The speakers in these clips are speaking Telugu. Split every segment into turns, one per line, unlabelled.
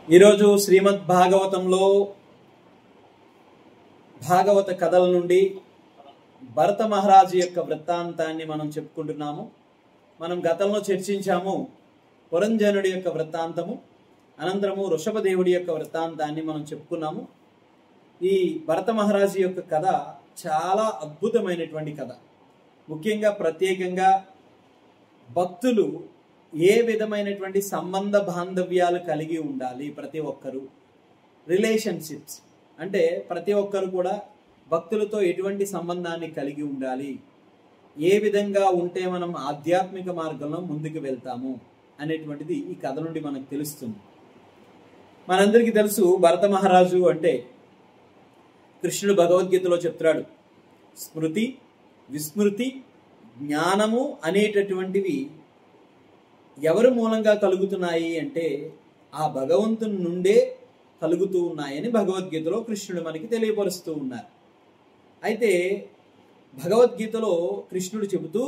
ఈరోజు శ్రీమద్ భాగవతంలో భాగవత కథల నుండి భరత మహారాజు యొక్క వృత్తాంతాన్ని మనం చెప్పుకుంటున్నాము. మనం గతంలో చర్చించాము పురంజనుడి యొక్క వృత్తాంతము, అనంతరము వృషభదేవుడి యొక్క వృత్తాంతాన్ని మనం చెప్పుకున్నాము. ఈ భరత మహారాజు యొక్క కథ చాలా అద్భుతమైనటువంటి కథ. ముఖ్యంగా ప్రత్యేకంగా భక్తులు ఏ విధమైనటువంటి సంబంధ బాంధవ్యాలు కలిగి ఉండాలి, ప్రతి ఒక్కరు రిలేషన్షిప్స్ అంటే ప్రతి ఒక్కరు కూడా భక్తులతో ఎటువంటి సంబంధాన్ని కలిగి ఉండాలి, ఏ విధంగా ఉంటే మనం ఆధ్యాత్మిక మార్గంలో ముందుకు వెళ్తాము అనేటువంటిది ఈ కథ నుండి మనకు తెలుస్తుంది. మనందరికీ తెలుసు భరత మహారాజు అంటే కృష్ణుడు భగవద్గీతలో చెప్తున్నాడు, స్మృతి, విస్మృతి, జ్ఞానము అనేటటువంటివి ఎవరి మూలంగా కలుగుతున్నాయి అంటే ఆ భగవంతుని నుండే కలుగుతూ ఉన్నాయని భగవద్గీతలో కృష్ణుడు మనకి తెలియపరుస్తూ ఉన్నారు. అయితే భగవద్గీతలో కృష్ణుడు చెబుతూ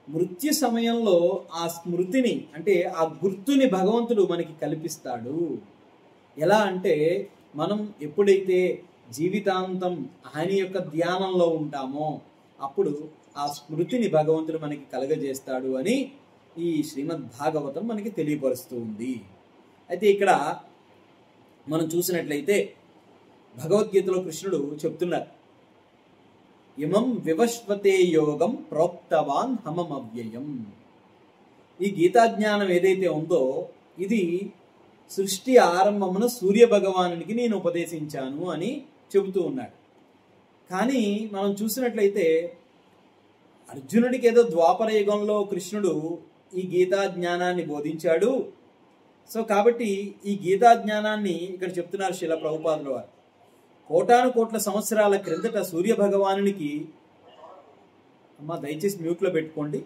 మృత్యు సమయంలో ఆ స్మృతిని అంటే ఆ గుర్తుని భగవంతుడు మనకి కల్పిస్తాడు. ఎలా అంటే మనం ఎప్పుడైతే జీవితాంతం ఆయన యొక్క ధ్యానంలో ఉంటామో అప్పుడు ఆ స్మృతిని భగవంతుడు మనకి కలగజేస్తాడు అని ఈ శ్రీమద్ భాగవతం మనకి తెలియపరుస్తూ ఉంది. అయితే ఇక్కడ మనం చూసినట్లయితే భగవద్గీతలో కృష్ణుడు చెప్తున్నారు, ఇమం వివశ్వతే యోగం ప్రోక్తవాన్ హమమవ్యయం. ఈ గీతాజ్ఞానం ఏదైతే ఉందో ఇది సృష్టి ఆరంభమున సూర్య భగవానునికి నేను ఉపదేశించాను అని చెబుతూ ఉన్నాడు. కానీ మనం చూసినట్లయితే అర్జునుడికి ఏదో ద్వాపర యుగంలో కృష్ణుడు ఈ గీతా జ్ఞానాన్ని బోధించాడు. సో కాబట్టి ఈ గీతా జ్ఞానాన్ని ఇక్కడ చెప్తున్నారు శ్రీల ప్రభుపాదుల వారు. కోటాను కోట్ల సంవత్సరాల క్రిందట సూర్య భగవానునికి, అమ్మా దయచేసి మ్యూట్లో పెట్టుకోండి,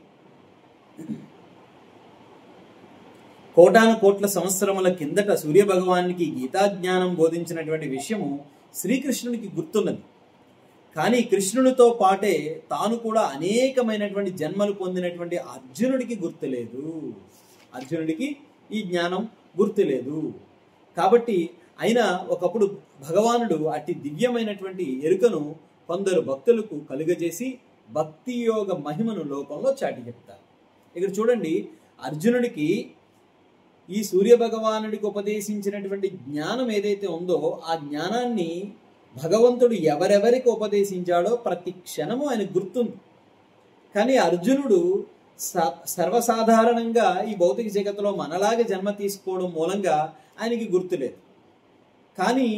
కోటాను కోట్ల సంవత్సరముల కిందట సూర్య భగవానునికి గీతా జ్ఞానం బోధించినటువంటి విషయము శ్రీకృష్ణునికి గుర్తున్నది. కానీ కృష్ణునితో పాటే తాను కూడా అనేకమైనటువంటి జన్మలు పొందినటువంటి అర్జునుడికి గుర్తులేదు. అర్జునుడికి ఈ జ్ఞానం గుర్తులేదు. కాబట్టి అయినా ఒకప్పుడు భగవానుడు అతి దివ్యమైనటువంటి ఎరుకను కొందరు భక్తులకు కలుగజేసి భక్తి యోగ మహిమను లోకంలో చాటి చెప్తారు. ఇక్కడ చూడండి, అర్జునుడికి ఈ సూర్య భగవానుడికి ఉపదేశించినటువంటి జ్ఞానం ఏదైతే ఉందో ఆ జ్ఞానాన్ని భగవంతుడు ఎవరెవరికి ఉపదేశించాడో ప్రతి క్షణము ఆయన గుర్తుంది. కానీ అర్జునుడు సర్వసాధారణంగా ఈ భౌతిక జగత్తులో మనలాగా జన్మ తీసుకోవడం మూలంగా ఆయనకి గుర్తులేదు. కానీ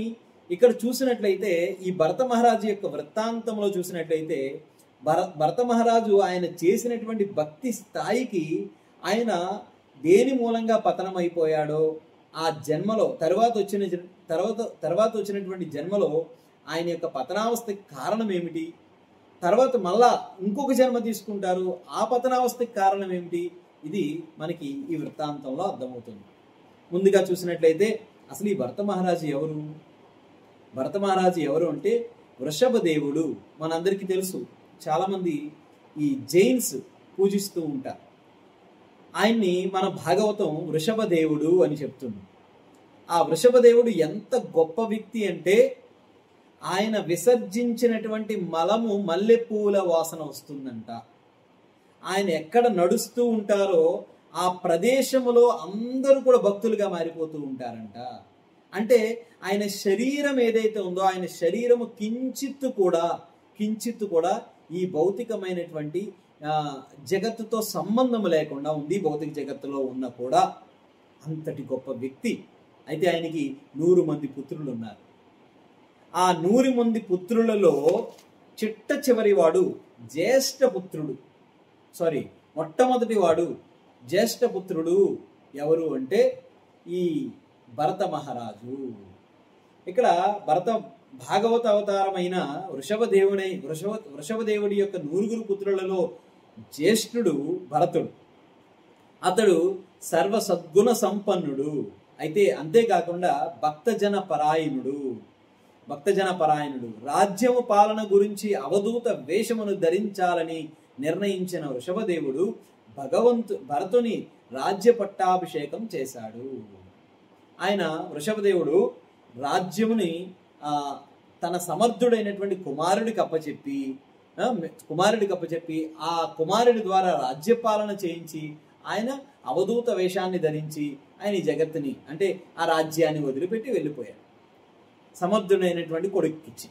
ఇక్కడ చూసినట్లయితే ఈ భరత మహారాజు యొక్క వృత్తాంతంలో చూసినట్లయితే భరత మహారాజు ఆయన చేసినటువంటి భక్తి స్థాయికి ఆయన దేని మూలంగా పతనమైపోయాడో ఆ జన్మలో తర్వాత వచ్చినటువంటి జన్మలో ఆయన యొక్క పతనావస్థకి కారణం ఏమిటి, తర్వాత మళ్ళా ఇంకొక జన్మ తీసుకుంటారు, ఆ పతనావస్థకి కారణం ఏమిటి, ఇది మనకి ఈ వృత్తాంతంలో అర్థమవుతుంది. ముందుగా చూసినట్లయితే అసలు ఈ భరత మహారాజు ఎవరు? భరత మహారాజు ఎవరు అంటే వృషభదేవుడు. మనందరికీ తెలుసు, చాలామంది ఈ జైన్స్ పూజిస్తూ ఉంటారు. ఆయన్ని మన భాగవతం వృషభదేవుడు అని చెప్తుంది. ఆ వృషభదేవుడు ఎంత గొప్ప వ్యక్తి అంటే ఆయన విసర్జించినటువంటి మలము మల్లెపూల వాసన వస్తుందంట. ఆయన ఎక్కడ నడుస్తూ ఉంటారో ఆ ప్రదేశములో అందరూ కూడా భక్తులుగా మారిపోతూ ఉంటారంట. అంటే ఆయన శరీరం ఏదైతే ఉందో ఆయన శరీరము కించిత్తు కూడా ఈ భౌతికమైనటువంటి జగత్తుతో సంబంధం లేకుండా ఉంది. భౌతిక జగత్తులో ఉన్న కూడా అంతటి గొప్ప వ్యక్తి. అయితే ఆయనకి 100 మంది పుత్రులు ఉన్నారు. ఆ 100 మంది పుత్రులలో చిట్ట చివరి వాడు మొట్టమొదటి వాడు జ్యేష్ఠ పుత్రుడు ఎవరు అంటే ఈ భరత మహారాజు. ఇక్కడ భాగవత అవతారమైన వృషభదేవుడి యొక్క 100 పుత్రులలో జ్యేష్ఠుడు భరతుడు. అతడు సర్వ సద్గుణ సంపన్నుడు. అయితే అంతేకాకుండా భక్తజన పరాయణుడు. రాజ్యము పాలన గురించి అవధూత వేషమును ధరించాలని నిర్ణయించిన వృషభదేవుడు భరతుని రాజ్య పట్టాభిషేకం చేశాడు. ఆయన వృషభదేవుడు రాజ్యముని తన సమర్థుడైనటువంటి కుమారుడికి అప్పచెప్పి ఆ కుమారుడి ద్వారా రాజ్యపాలన చేయించి ఆయన అవధూత వేషాన్ని ధరించి ఆయన ఈ జగత్తుని అంటే ఆ రాజ్యాన్ని వదిలిపెట్టి వెళ్ళిపోయాడు సమర్థుడైనటువంటి కొడుకుకిచ్చి.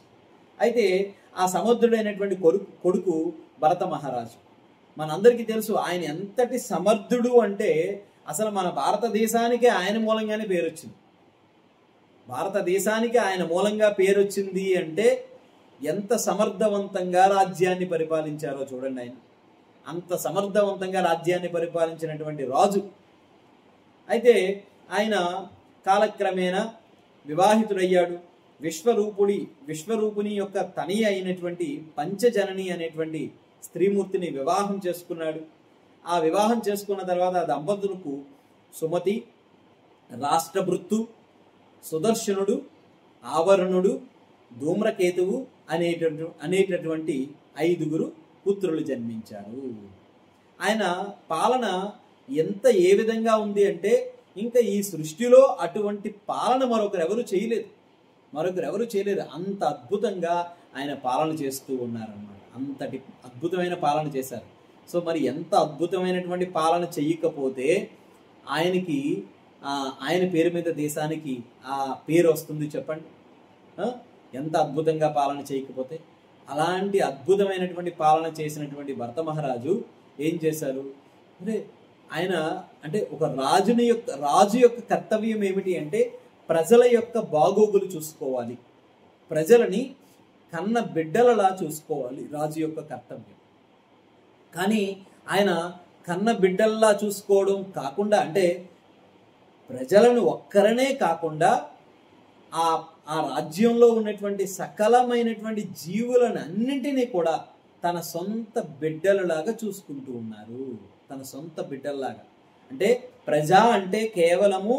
అయితే ఆ సమర్థుడైనటువంటి కొడుకు భరత మహారాజు. మనందరికీ తెలుసు ఆయన ఎంతటి సమర్థుడు అంటే అసలు మన భారతదేశానికి ఆయన మూలంగానే పేరు వచ్చింది. భారతదేశానికి ఆయన మూలంగా పేరు వచ్చింది అంటే ఎంత సమర్థవంతంగా రాజ్యాన్ని పరిపాలించారో చూడండి. ఆయన అంత సమర్థవంతంగా రాజ్యాన్ని పరిపాలించినటువంటి రాజు. అయితే ఆయన కాలక్రమేణా వివాహితుడయ్యాడు. విశ్వరూపుని యొక్క తని అయినటువంటి పంచజనని అనేటువంటి స్త్రీమూర్తిని వివాహం చేసుకున్నాడు. ఆ వివాహం చేసుకున్న తర్వాత ఆ దంపతులకు సుమతి, రాష్ట్రభృత్తు, సుదర్శనుడు, ఆవరణుడు, ధూమ్రకేతువు అనేటటువంటి 5 పుత్రులు జన్మించారు. ఆయన పాలన ఏ విధంగా ఉంది అంటే ఇంకా ఈ సృష్టిలో అటువంటి పాలన మరొకరెవరు చేయలేదు. అంత అద్భుతంగా ఆయన పాలన చేస్తూ ఉన్నారన్నమాట. అంతటి అద్భుతమైన పాలన చేశారు. సో మరి ఎంత అద్భుతమైనటువంటి పాలన చెయ్యకపోతే ఆయన పేరు మీద దేశానికి ఆ పేరు వస్తుంది చెప్పండి. ఎంత అద్భుతంగా పాలన చేయకపోతే. అలాంటి అద్భుతమైనటువంటి పాలన చేసినటువంటి భరత మహారాజు ఏం చేశారు అంటే ఆయన అంటే ఒక రాజు యొక్క కర్తవ్యం ఏమిటి అంటే ప్రజల యొక్క బాగోగులు చూసుకోవాలి, ప్రజలని కన్న బిడ్డలలా చూసుకోవాలి రాజు యొక్క కర్తవ్యం. కానీ ఆయన కన్న బిడ్డల్లా చూసుకోవడం కాకుండా అంటే ప్రజలను ఒక్కరనే కాకుండా ఆ రాజ్యంలో ఉన్నటువంటి సకలమైనటువంటి జీవులను అన్నింటినీ కూడా తన సొంత బిడ్డలలాగా చూసుకుంటూ ఉన్నారు. తన సొంత బిడ్డల్లాగా అంటే ప్రజ అంటే కేవలము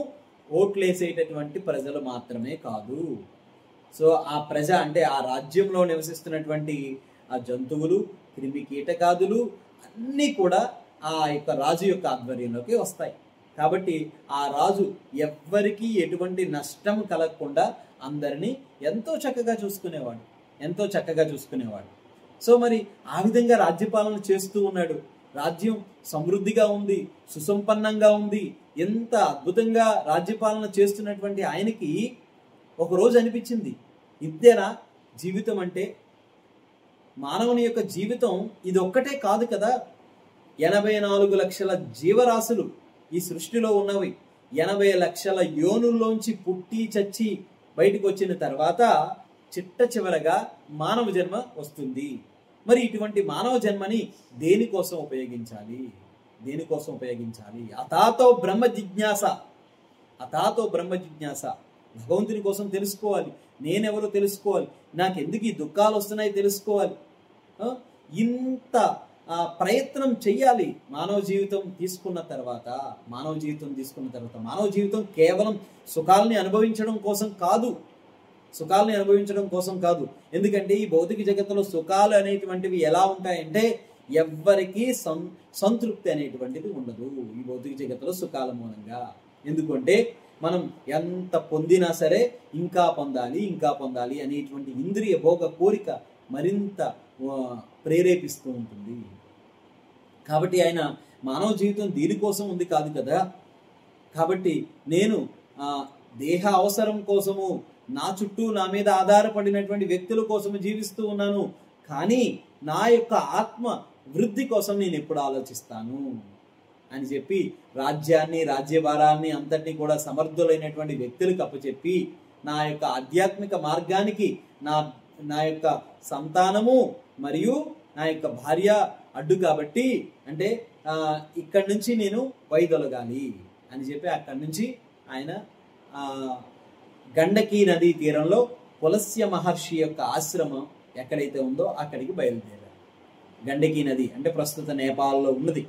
ఓట్లేసేటటువంటి ప్రజలు మాత్రమే కాదు. సో ఆ ప్రజ అంటే ఆ రాజ్యంలో నివసిస్తున్నటువంటి ఆ జంతువులు, క్రిమి కీటకాదులు అన్నీ కూడా ఆ యొక్క రాజు యొక్క ఆధ్వర్యంలోకి వస్తాయి. కాబట్టి ఆ రాజు ఎవ్వరికీ ఎటువంటి నష్టం కలగకుండా అందరినీ ఎంతో చక్కగా చూసుకునేవాడు. సో మరి ఆ విధంగా రాజ్యపాలన చేస్తూ ఉన్నాడు. రాజ్యం సమృద్ధిగా ఉంది, సుసంపన్నంగా ఉంది. ఎంత అద్భుతంగా రాజ్యపాలన చేస్తున్నటువంటి ఆయనకి ఒకరోజు అనిపించింది, ఇంతేనా జీవితం అంటే? మానవుని యొక్క జీవితం ఇది ఒక్కటే కాదు కదా. 84 లక్షల జీవరాశులు ఈ సృష్టిలో ఉన్నవి. 80 లక్షల యోనుల్లోంచి పుట్టి చచ్చి బయటకు వచ్చిన తర్వాత చిట్ట చివరగా మానవ జన్మ వస్తుంది. మరి ఇటువంటి మానవ జన్మని దేనికోసం ఉపయోగించాలి? అతాతో బ్రహ్మ జిజ్ఞాస. భగవంతుని కోసం తెలుసుకోవాలి, నేనెవరో తెలుసుకోవాలి, నాకెందుకు ఈ దుఃఖాలు వస్తున్నాయి తెలుసుకోవాలి. ఇంత ప్రయత్నం చెయ్యాలి. మానవ జీవితం తీసుకున్న తర్వాత మానవ జీవితం కేవలం సుఖాలని అనుభవించడం కోసం కాదు. ఎందుకంటే ఈ భౌతిక జగత్తులో సుఖాలు అనేటువంటివి ఎలా ఉంటాయంటే ఎవ్వరికీ సంతృప్తి అనేటువంటిది ఉండదు ఈ భౌతిక జగత్తులో సుఖాల మూలంగా. ఎందుకంటే మనం ఎంత పొందినా సరే ఇంకా పొందాలి అనేటువంటి ఇంద్రియ భోగ కోరిక మరింత ప్రేరేపిస్తూ ఉంటుంది. కాబట్టి ఆయన మానవ జీవితం దీనికోసం ఉంది కాదు కదా. కాబట్టి నేను దేహ అవసరం కోసము, నా చుట్టూ నా మీద ఆధారపడినటువంటి వ్యక్తుల కోసము జీవిస్తూ ఉన్నాను. కానీ నా యొక్క ఆత్మ వృద్ధి కోసం నేను ఎప్పుడు ఆలోచిస్తాను అని చెప్పి రాజ్యాన్ని, రాజ్యభారాన్ని అంతటినీ కూడా సమర్థులైనటువంటి వ్యక్తులకు అప్పచెప్పి నా యొక్క ఆధ్యాత్మిక మార్గానికి నా యొక్క సంతానము మరియు నా యొక్క భార్య అడ్డు కాబట్టి అంటే ఇక్కడి నుంచి నేను వైదొలగాలి అని చెప్పి అక్కడి నుంచి ఆయన గండకీ నదీ తీరంలో పులస్య మహర్షి యొక్క ఆశ్రమం ఎక్కడైతే ఉందో అక్కడికి బయలుదేరారు. గండకీ నది అంటే ప్రస్తుత నేపాల్లో ఉన్నది.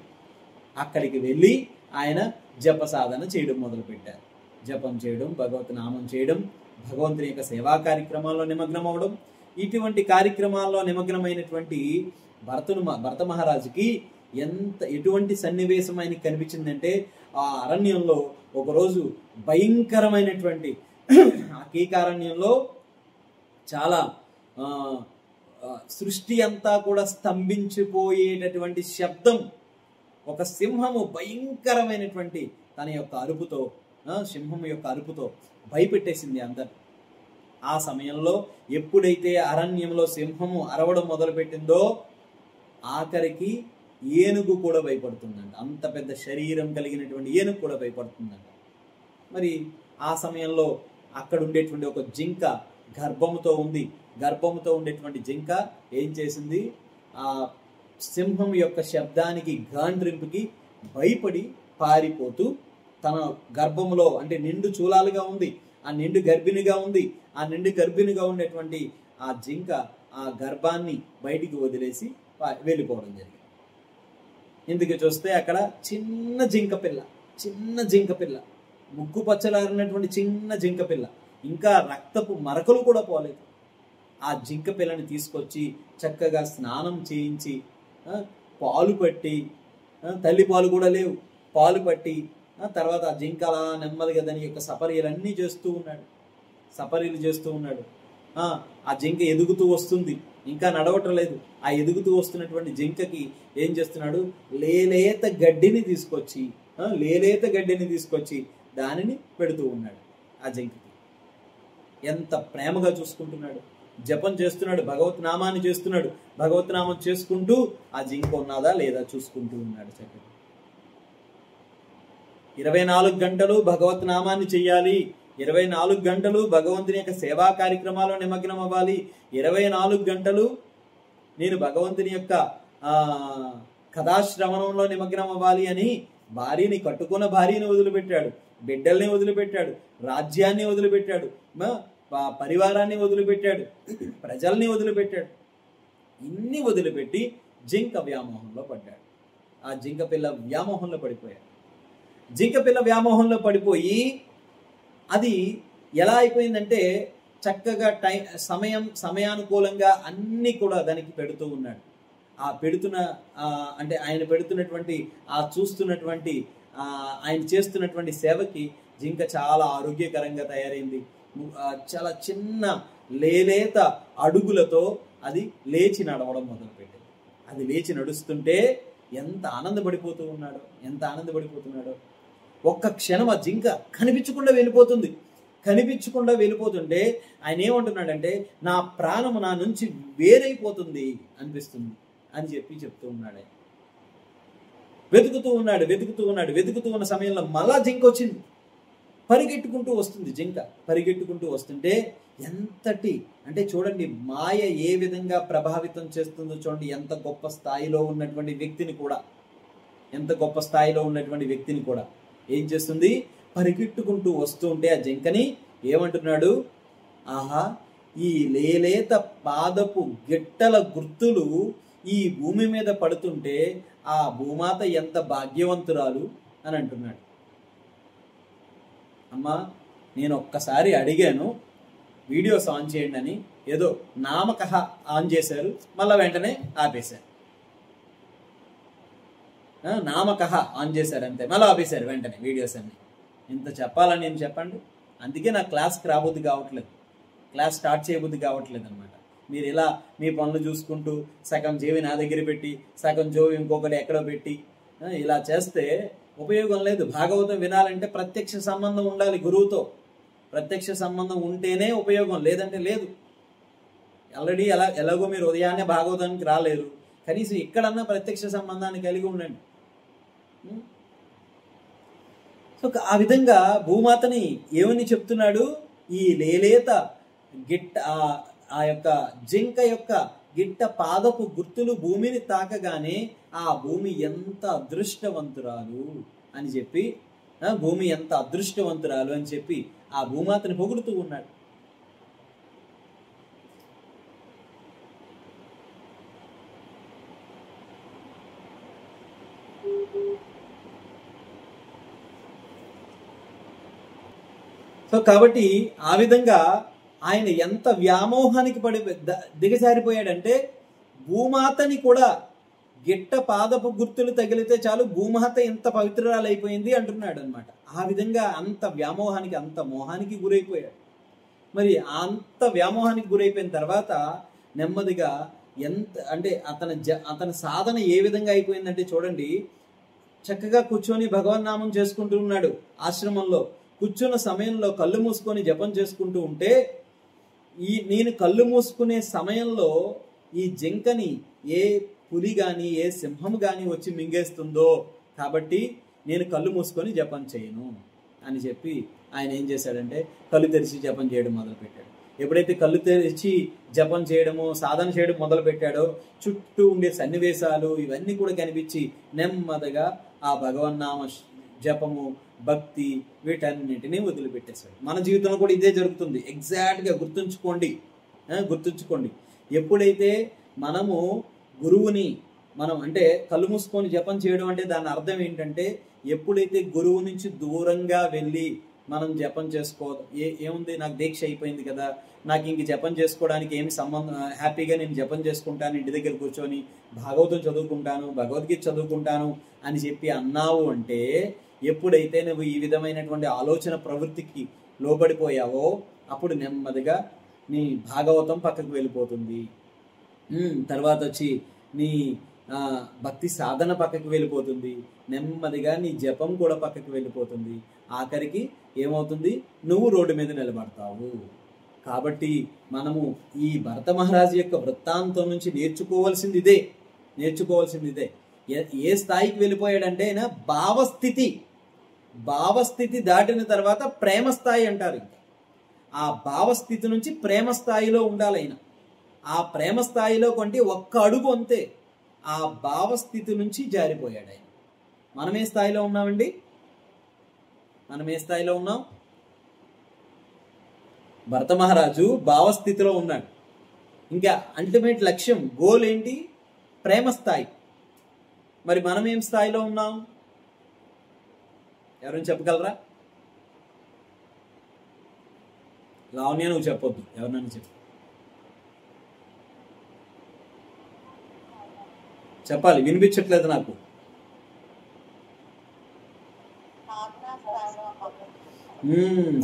అక్కడికి వెళ్ళి ఆయన జప సాధన చేయడం మొదలుపెట్టారు. జపం చేయడం, భగవత్ నామం చేయడం, భగవంతుని యొక్క సేవా కార్యక్రమాల్లో నిమగ్నం అవడం. ఇటువంటి కార్యక్రమాల్లో నిమగ్నమైనటువంటి భరత మహారాజుకి ఎటువంటి సన్నివేశం ఆయనకి కనిపించిందంటే ఆ అరణ్యంలో ఒకరోజు భయంకరమైనటువంటి ఆ కీకారణ్యంలో చాలా సృష్టి అంతా కూడా స్తంభించిపోయేటటువంటి శబ్దం, ఒక సింహము భయంకరమైనటువంటి తన యొక్క అరుపుతో, సింహం యొక్క అరుపుతో భయపెట్టేసింది అందరు. ఆ సమయంలో ఎప్పుడైతే అరణ్యంలో సింహము అరవడం మొదలుపెట్టిందో ఆఖరికి ఏనుగు కూడా భయపడుతుందంట. అంత పెద్ద శరీరం కలిగినటువంటి ఏనుగు కూడా భయపడుతుందంట. మరి ఆ సమయంలో అక్కడ ఉండేటువంటి ఒక జింక గర్భముతో ఉంది. గర్భముతో ఉండేటువంటి జింక ఏం చేసింది, ఆ సింహం యొక్క శబ్దానికి గాండ్రింపుకి భయపడి పారిపోతూ తన గర్భములో, అంటే నిండు చూలాలుగా ఉంది, ఆ నిండు గర్భిణిగా ఉంది, ఆ నిండు గర్భిణిగా ఉండేటువంటి ఆ జింక ఆ గర్భాన్ని బయటికి వదిలేసి వెళ్ళిపోవడం జరిగింది. ఇందుకు చూస్తే అక్కడ చిన్న జింక పిల్ల, ముగ్గు పచ్చలారినటువంటి చిన్న జింక పిల్ల, ఇంకా రక్తపు మరకలు కూడా పోలేదు. ఆ జింక పిల్లని తీసుకొచ్చి చక్కగా స్నానం చేయించి పాలు పట్టి, తల్లి పాలు కూడా లేవు, పాలు పట్టి తర్వాత ఆ జింక అలా నెమ్మదిగా దాని యొక్క సపర్యలన్నీ చేస్తూ ఉన్నాడు. ఆ జింక ఎదుగుతూ వస్తుంది, ఇంకా నడవటం లేదు. ఆ ఎదుగుతూ వస్తున్నటువంటి జింకకి ఏం చేస్తున్నాడు, లేలేత గడ్డిని తీసుకొచ్చి దానిని పెడుతూ ఉన్నాడు. ఆ జింకకి ఎంత ప్రేమగా చూసుకుంటున్నాడు, జపం చేస్తున్నాడు, భగవత్ నామాన్ని చేస్తున్నాడు. భగవత్ నామం చేసుకుంటూ ఆ జింక ఉన్నదా లేదా చూసుకుంటూ ఉన్నాడు. చక్కగా 24 గంటలు భగవత్ నామాన్ని చెయ్యాలి, 24 గంటలు భగవంతుని యొక్క సేవా కార్యక్రమాల్లో నిమగ్నం అవ్వాలి, 24 గంటలు నేను భగవంతుని యొక్క కథాశ్రవణంలో నిమగ్నం అవ్వాలి అని భార్యని, కట్టుకున్న భార్యని వదిలిపెట్టాడు, బిడ్డల్ని వదిలిపెట్టాడు, రాజ్యాన్ని వదిలిపెట్టాడు, పరివారాన్ని వదిలిపెట్టాడు, ప్రజల్ని వదిలిపెట్టాడు. ఇన్ని వదిలిపెట్టి జింక వ్యామోహంలో పడ్డాడు. ఆ జింక పిల్ల వ్యామోహంలో పడిపోయాడు. జింక పిల్ల వ్యామోహంలో పడిపోయి అది ఎలా అయిపోయిందంటే చక్కగా సమయానుకూలంగా అన్ని కూడా దానికి పెడుతూ ఉన్నాడు. ఆ పెడుతున్న అంటే ఆయన పెడుతున్నటువంటి చూస్తున్నటువంటి ఆయన చేస్తున్నటువంటి సేవకి జింక చాలా ఆరోగ్యకరంగా తయారైంది. చాలా చిన్న లేలేత అడుగులతో అది లేచి నడవడం మొదలుపెట్టింది. అది లేచి నడుస్తుంటే ఎంత ఆనందపడిపోతున్నాడో. ఒక్క క్షణం ఆ జింక కనిపించకుండా వెళ్ళిపోతుంటే ఆయన ఏమంటున్నాడంటే, నా ప్రాణము నా నుంచి వేరైపోతుంది అనిపిస్తుంది అని చెప్తూ ఉన్నాడు. వెతుకుతూ ఉన్న సమయంలో మళ్ళా జింక వచ్చింది. పరిగెట్టుకుంటూ వస్తుంది జింక. పరిగెట్టుకుంటూ వస్తుంటే ఎంతటి అంటే చూడండి, మాయ ఏ విధంగా ప్రభావితం చేస్తుందో చూడండి. ఎంత గొప్ప స్థాయిలో ఉన్నటువంటి వ్యక్తిని కూడా ఏం చేస్తుంది, పరిగెట్టుకుంటూ వస్తూ ఉంటే ఆ జింకని ఏమంటున్నాడు, ఆహా, ఈ లేలేత పాదపు గిట్టల గుర్తులు ఈ భూమి మీద పడుతుంటే ఆ భూమాత ఎంత భాగ్యవంతురాలు అని అంటున్నాడు. అమ్మా, నేను ఒక్కసారి అడిగాను వీడియోస్ ఆన్ చేయండి అని, ఏదో నామకహ ఆన్ చేశారు, మళ్ళీ వెంటనే ఆపేశారు. నామకహ ఆన్ చేశారు అంతే, మళ్ళీ ఆపేశారు వెంటనే వీడియోస్ అన్ని. ఇంత చెప్పాలని నేను చెప్పండి. అందుకే నా క్లాస్కి రాబుద్ది కావట్లేదు, క్లాస్ స్టార్ట్ చేయబుద్ది కావట్లేదు అనమాట. మీరు ఇలా మీ పనులు చూసుకుంటూ సగం జేవి నా దగ్గర పెట్టి సగం జోవి ఇంకొకటి ఎక్కడో పెట్టి ఇలా చేస్తే ఉపయోగం లేదు. భాగవతం వినాలంటే ప్రత్యక్ష సంబంధం ఉండాలి గురువుతో. ప్రత్యక్ష సంబంధం ఉంటేనే ఉపయోగం, లేదంటే లేదు. ఆల్రెడీ ఎలాగో మీరు ఉదయాన్నే భాగవతానికి రాలేరు, కనీసం ఇక్కడన్నా ప్రత్యక్ష సంబంధాన్ని కలిగి ఉండండి. సో ఆ విధంగా భూమాతని ఏమని చెప్తున్నాడు, ఈ లేలేత గిట్ట ఆ యొక్క జింక యొక్క గిట్ట పాదపు గుర్తులు భూమిని తాకగానే ఆ భూమి ఎంత అదృష్టవంతురాలు అని చెప్పి, భూమి ఎంత అదృష్టవంతురాలు అని చెప్పి ఆ భూమాతని పొగుడుతూ ఉన్నాడు. సో కాబట్టి ఆ విధంగా ఆయన ఎంత వ్యామోహానికి దిగజారిపోయాడంటే గిట్ట పాదపు గుర్తులు తగిలితే చాలు భూమాత ఎంత పవిత్రురాలైపోయింది అంటున్నాడు అనమాట. ఆ విధంగా అంత వ్యామోహానికి, అంత మోహానికి గురైపోయాడు. మరి అంత వ్యామోహానికి గురైపోయిన తర్వాత నెమ్మదిగా ఎంత అంటే అతని సాధన ఏ విధంగా అయిపోయిందంటే చూడండి, చక్కగా కూర్చొని భగవన్నామం చేసుకుంటూ ఉన్నాడు. ఆశ్రమంలో కూర్చున్న సమయంలో కళ్ళు మూసుకొని జపం చేసుకుంటూ ఉంటే, నేను కళ్ళు మూసుకునే సమయంలో ఈ జింకని ఏ పులి గాని ఏ సింహం గాని వచ్చి మింగేస్తుందో, కాబట్టి నేను కళ్ళు మూసుకొని జపం చేయను అని చెప్పి ఆయన ఏం చేశాడంటే కళ్ళు తెరిచి జపం చేయడం మొదలుపెట్టాడు. ఎప్పుడైతే కళ్ళు తెరిచి జపం చేయడమో సాధన చేయడం మొదలు పెట్టాడో చుట్టూ ఉండే సన్నివేశాలు ఇవన్నీ కూడా కనిపించి నెమ్మదిగా ఆ భగవన్నామ జపము, భక్తి వీటన్నిటినీ వదిలిపెట్టేశాడు. మన జీవితంలో కూడా ఇదే జరుగుతుంది. ఎగ్జాక్ట్గా గుర్తుంచుకోండి. ఎప్పుడైతే మనము గురువుని అంటే కళ్ళు మూసుకొని జపం చేయడం అంటే దాని అర్థం ఏంటంటే, ఎప్పుడైతే గురువు నుంచి దూరంగా వెళ్ళి మనం జపం ఏముంది, నాకు దీక్ష అయిపోయింది కదా, నాకు ఇంక జపం చేసుకోవడానికి ఏమి సంబంధం, హ్యాపీగా నేను జపం చేసుకుంటాను, ఇంటి దగ్గర కూర్చొని భాగవతం చదువుకుంటాను, భగవద్గీత చదువుకుంటాను అని చెప్పి అన్నావు అంటే, ఎప్పుడైతే నువ్వు ఈ విధమైనటువంటి ఆలోచన ప్రవృత్తికి లోబడిపోయావో అప్పుడు నెమ్మదిగా నీ భాగవతం పక్కకు వెళ్ళిపోతుంది. తర్వాత వచ్చి నీ భక్తి సాధన పక్కకి వెళ్ళిపోతుంది. నెమ్మదిగా నీ జపం కూడా పక్కకి వెళ్ళిపోతుంది. ఆఖరికి ఏమవుతుంది, నువ్వు రోడ్డు మీద నిలబడతావు. కాబట్టి మనము ఈ భరత మహారాజు యొక్క వృత్తాంతం నుంచి నేర్చుకోవాల్సింది ఇదే. ఏ స్థాయికి వెళ్ళిపోయాడంటే ఆయన భావస్థితి దాటిన తర్వాత ప్రేమ స్థాయి అంటారు. ఆ భావస్థితి నుంచి ప్రేమ స్థాయిలో ఉండాలి ఆయన. ఆ ప్రేమ స్థాయిలో కొంటే ఒక్క అడుగు అంతే ఆ భావస్థితి నుంచి జారిపోయాడు ఆయన. మనం ఏ స్థాయిలో ఉన్నామండి? భరత మహారాజు భావస్థితిలో ఉన్నాడు. ఇంకా అల్టిమేట్ లక్ష్యం, గోల్ ఏంటి? ప్రేమ స్థాయి. మరి మనం ఏం స్థాయిలో ఉన్నాం? ఎవరైనా చెప్పగలరా? లావణ్య నువ్వు చెప్పొద్దు, ఎవరినైనా చెప్పు. చెప్పాలి, వినిపించట్లేదు నాకు.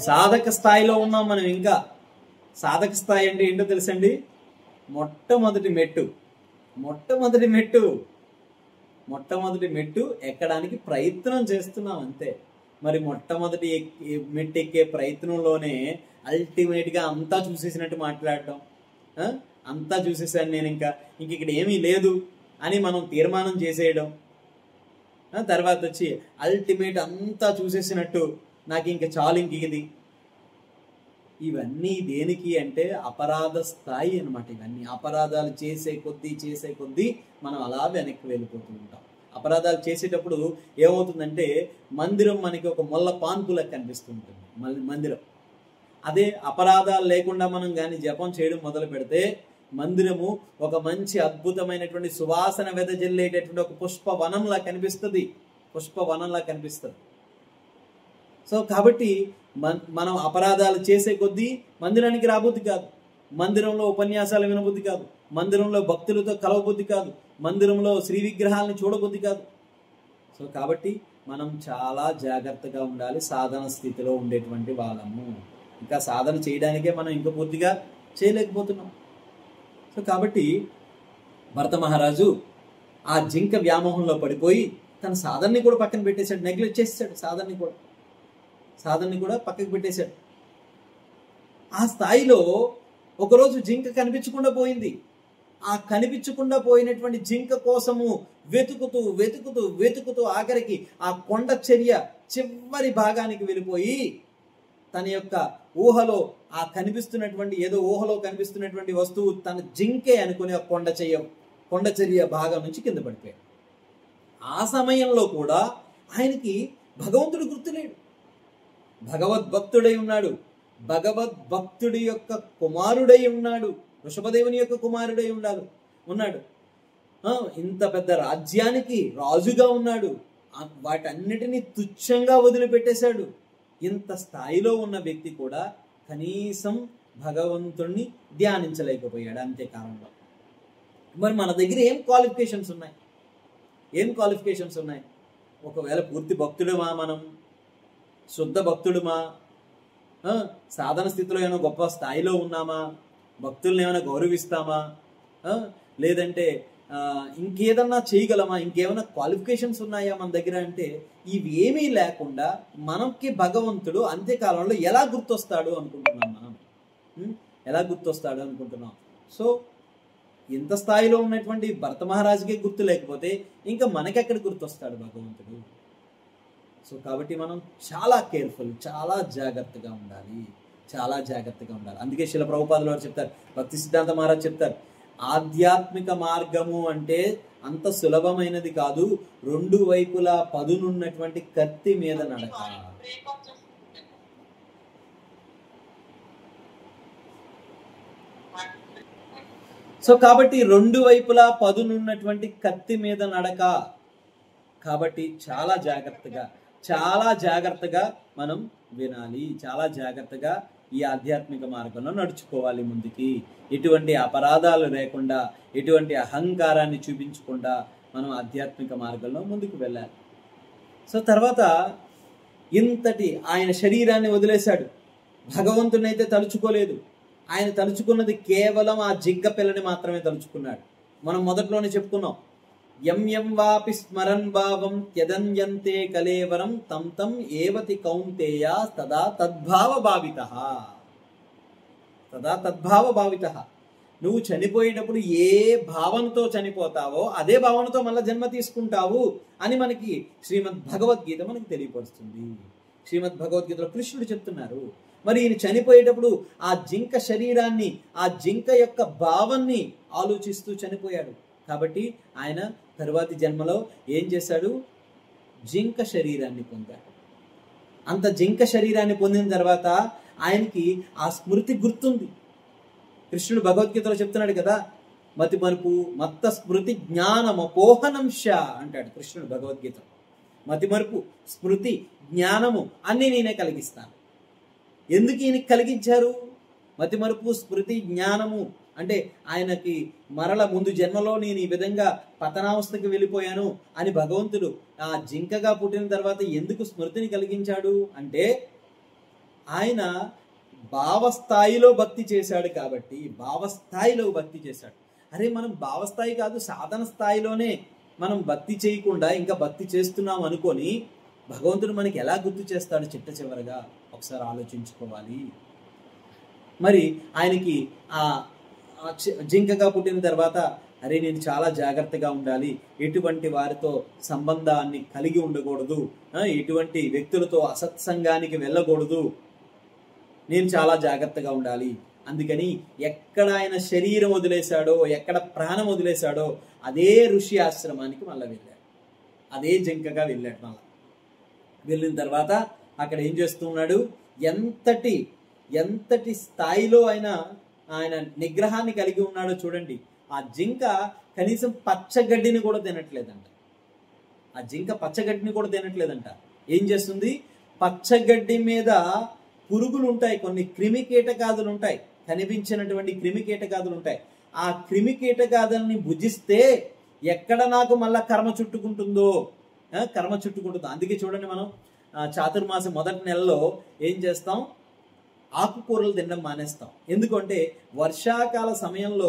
సాధక స్థాయిలో ఉన్నాం మనం. ఇంకా సాధక స్థాయి అంటే ఏంటో తెలుసండి? మొట్టమొదటి మెట్టు ఎక్కడానికి ప్రయత్నం చేస్తున్నాం అంతే. మరి మొట్టమొదటి మెట్టు ఎక్కే ప్రయత్నంలోనే అల్టిమేట్ గా అంతా చూసేసినట్టు మాట్లాడటం, అంతా చూసేసాను నేను, ఇంక ఇక్కడ ఏమీ లేదు అని మనం తీర్మానం చేసేయడం, తర్వాత వచ్చి అల్టిమేట్ అంతా చూసేసినట్టు నాకు ఇంక చాలు ఇంక ఇది. ఇవన్నీ దేనికి అంటే అపరాధ స్థాయి అన్నమాట. ఇవన్నీ అపరాధాలు చేసే కొద్దీ మనం అలా వెనక్కి వెళ్ళిపోతూ ఉంటాం. అపరాధాలు చేసేటప్పుడు ఏమవుతుందంటే మందిరం మనకి ఒక మొల్ల పాన్పులకు కనిపిస్తుంటుంది మందిరం. అదే అపరాధాలు లేకుండా మనం కానీ జపం చేయడం మొదలు పెడితే మందిరము ఒక మంచి అద్భుతమైనటువంటి సువాసన వెదజల్లేటటువంటి ఒక పుష్పవనంలా కనిపిస్తుంది. సో కాబట్టి మనం అపరాధాలు చేసే కొద్దీ మందిరానికి రాబుద్ది కాదు, మందిరంలో ఉపన్యాసాలు వినబుద్ధి కాదు, మందిరంలో భక్తులతో కలవబుద్ధి కాదు, మందిరంలో శ్రీ విగ్రహాలను చూడబుద్ధి కాదు. సో కాబట్టి మనం చాలా జాగ్రత్తగా ఉండాలి. సాధన స్థితిలో ఉండేటువంటి వాళ్ళము. ఇంకా సాధన చేయడానికే మనం ఇంకా పూర్తిగా చేయలేకపోతున్నాం. సో కాబట్టి భరత మహారాజు ఆ జింక వ్యామోహంలో పడిపోయి తన సాధనని కూడా పక్కన పెట్టేశాడు, నెగ్లెక్ట్ చేసేసాడు. సాధనని కూడా పక్కకు పెట్టేశాడు. ఆ స్థాయిలో ఒకరోజు జింక కనిపించకుండా పోయింది. ఆ కనిపించకుండా పోయినటువంటి జింక కోసము వెతుకుతూ ఆఖరికి ఆ కొండ చర్య చివరి భాగానికి వెళ్ళిపోయి తన యొక్క ఊహలో ఆ కనిపిస్తున్నటువంటి ఊహలో కనిపిస్తున్నటువంటి వస్తువు తన జింకే అనుకుని ఆ కొండ చర్య భాగం నుంచి కింద పడిపోయాడు. ఆ సమయంలో కూడా ఆయనకి భగవంతుడు గుర్తులేడు. భగవద్భక్తుడై ఉన్నాడు, భగవద్భక్తుడి యొక్క కుమారుడై ఉన్నాడు, వృషభదేవుని యొక్క కుమారుడై ఉన్నాడు. ఇంత పెద్ద రాజ్యానికి రాజుగా ఉన్నాడు. వాటన్నిటినీ తుచ్చంగా వదిలిపెట్టేశాడు. ఇంత స్థాయిలో ఉన్న వ్యక్తి కూడా కనీసం భగవంతుణ్ణి ధ్యానించలేకపోయాడు అంతే కాలంలో. మరి మన దగ్గర ఏం క్వాలిఫికేషన్స్ ఉన్నాయి? ఏం క్వాలిఫికేషన్స్ ఉన్నాయి? ఒకవేళ పూర్తి భక్తుడుమా, మనం శుద్ధ భక్తుడుమా, సాధన స్థితిలో ఏమైనా గొప్ప స్థాయిలో ఉన్నామా, భక్తుల్ని ఏమైనా గౌరవిస్తామా, లేదంటే ఇంకేదన్నా చేయగలమా, ఇంకేమైనా క్వాలిఫికేషన్స్ ఉన్నాయా మన దగ్గర అంటే ఇవి ఏమీ లేకుండా మనకి భగవంతుడు అంత్యకాలంలో ఎలా గుర్తొస్తాడు అనుకుంటున్నాం మనం? ఎలా గుర్తొస్తాడు అనుకుంటున్నాం? సో ఇంత స్థాయిలో ఉన్నటువంటి భరత మహారాజుకే గుర్తు లేకపోతే ఇంకా మనకెక్కడ గుర్తొస్తాడు భగవంతుడు? సో కాబట్టి మనం చాలా కేర్ఫుల్, చాలా జాగ్రత్తగా ఉండాలి, చాలా జాగ్రత్తగా ఉండాలి. అందుకే శిల ప్రభుపాదులు వారు చెప్తారు, భక్తి సిద్ధాంత మహారాజ్ చెప్తారు, ఆధ్యాత్మిక మార్గము అంటే అంత సులభమైనది కాదు, రెండు వైపులా పదునున్నటువంటి కత్తి మీద నడక. సో కాబట్టి రెండు వైపులా పదునున్నటువంటి కత్తి మీద నడక. కాబట్టి చాలా జాగ్రత్తగా మనం వినాలి, చాలా జాగ్రత్తగా ఈ ఆధ్యాత్మిక మార్గంలో నడుచుకోవాలి ముందుకి. ఎటువంటి అపరాధాలు లేకుండా, ఎటువంటి అహంకారాన్ని చూపించకుండా మనం ఆధ్యాత్మిక మార్గంలో ముందుకు వెళ్ళాలి. సో తర్వాత ఇంతటి ఆయన శరీరాన్ని వదిలేశాడు, భగవంతుని అయితే తలుచుకోలేదు. ఆయన తలుచుకున్నది కేవలం ఆ జింక పిల్లని మాత్రమే తలుచుకున్నాడు. మనం మొదట్లోనే చెప్పుకున్నాం, యం వాపి స్మరన్ భావం త్యదన్యంతే కలేవరం తం తం ఏవతి కౌంతేయ తదా తద్భావ భావితః. నువ్వు చనిపోయేటప్పుడు ఏ భావనతో చనిపోతావో అదే భావనతో మళ్ళీ జన్మ తీసుకుంటావు అని మనకి శ్రీమద్ భగవద్గీత మనకి తెలియపరుస్తుంది. శ్రీమద్ భగవద్గీతలో కృష్ణుడు చెప్తున్నారు, మరి ఈయన చనిపోయేటప్పుడు ఆ జింక శరీరాన్ని, ఆ జింక యొక్క భావాన్ని ఆలోచిస్తూ చనిపోయాడు. కాబట్టి ఆయన తరువాతి జన్మలో ఏం చేశాడు? జింక శరీరాన్ని పొందాడు. అంత జింక శరీరాన్ని పొందిన తర్వాత ఆయనకి ఆ స్మృతి గుర్తుంది. కృష్ణుడు భగవద్గీతలో చెప్తున్నాడు కదా, మతి మరుపు మత్త స్మృతి జ్ఞానం అపోహనంశ అంటాడు కృష్ణుడు భగవద్గీత. మతి మరుపు, స్మృతి, జ్ఞానము అన్నీ నేనే కలిగిస్తాను. ఎందుకు ఈయనకి కలిగించారు? మతి మరుపు, స్మృతి, జ్ఞానము అంటే ఆయనకి మరల ముందు జన్మలో నేను ఈ విధంగా పతనావస్థకి వెళ్ళిపోయాను అని భగవంతుడు ఆ జింకగా పుట్టిన తర్వాత ఎందుకు స్మృతిని కలిగించాడు అంటే ఆయన భావస్థాయిలో భక్తి చేశాడు కాబట్టి. భావస్థాయిలో భక్తి చేశాడు. అరే మనం భావస్థాయి కాదు, సాధన స్థాయిలోనే మనం భక్తి చేయకుండా ఇంకా భక్తి చేస్తున్నాం అనుకొని భగవంతుడు మనకి ఎలా గుర్తు చేస్తాడు చిట్ట చివరగా ఒకసారి ఆలోచించుకోవాలి. మరి ఆయనకి ఆ జింకగా పుట్టిన తర్వాత అరే నేను చాలా జాగ్రత్తగా ఉండాలి, ఎటువంటి వారితో సంబంధాన్ని కలిగి ఉండకూడదు, ఎటువంటి వ్యక్తులతో అసత్సంగానికి వెళ్ళకూడదు, నేను చాలా జాగ్రత్తగా ఉండాలి. అందుకని ఎక్కడ ఆయన శరీరం వదిలేశాడో, ఎక్కడ ప్రాణం వదిలేశాడో అదే ఋషి ఆశ్రమానికి మళ్ళీ వెళ్ళాడు. అదే జింకగా వెళ్ళాడు. మళ్ళీ వెళ్ళిన తర్వాత అక్కడ ఏం చేస్తూ ఉన్నాడు? ఎంతటి స్థాయిలో ఆయన నిగ్రహాన్ని కలిగి ఉన్నాడో చూడండి. ఆ జింక కనీసం పచ్చగడ్డిని కూడా తినట్లేదంట. ఆ జింక పచ్చగడ్డిని కూడా తినట్లేదంట. ఏం చేస్తుంది? పచ్చగడ్డి మీద పురుగులు ఉంటాయి, కొన్ని క్రిమి కీటకాదులు ఉంటాయి, కనిపించినటువంటి క్రిమి కీటకాదులు ఉంటాయి. ఆ క్రిమి కీటకాదుల్ని భుజిస్తే ఎక్కడ నాకు మళ్ళా కర్మ చుట్టుకుంటుందో. అందుకే చూడండి, మనం చాతుర్మాసం మొదటి నెలలో ఏం చేస్తాం? ఆకుకూరలు తినడం మానేస్తాం. ఎందుకంటే వర్షాకాల సమయంలో